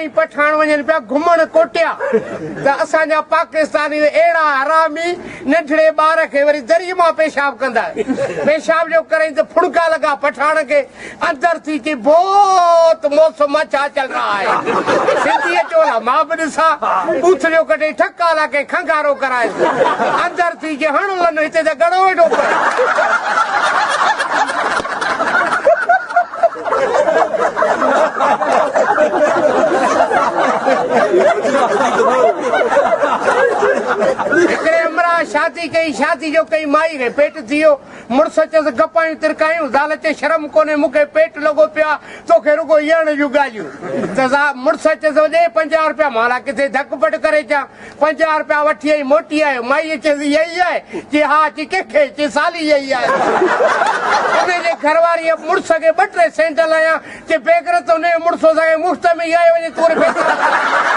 जॾहिं पठान वञनि पिया घुमण कोटिया त असांजा पाकिस्तानी अहिड़ा हरामी नंढड़े ॿार खे वरी दरी मां पेशाब कंदा पेशाब जो करे त फुड़का लॻा पठान खे अंदर थी के बहुत मौसम अच्छा चल रहा है सिंधी चोला मां बि ॾिसां पूथलियो कटे ठका ला के खंगारो कराए अंदर थी के हण वन हिते त घणो वेठो पए शादी कई शादी जो कई माई खे पेट थियो मुड़स चयसि गपायूं तिरकायूं ज़ाल चए शर्म कोन्हे मूंखे पेट लॻो पिया तोखे रुगो ॾियण जूं ॻाल्हियूं त मुड़स चयसि ॾे 50 रुपया मां किथे धक पट करे अचां 50 रुपया वठी आई मोटी आयो माई चयसि इहा ई आहे चई हा चई कंहिंखे चई साली इहा ई आहे उनजे घरवारी मुड़स खे 2-3 सेंट लायां चई बेगर त उनजे मुड़स सां मुफ़्त में ई आयो वञे तूं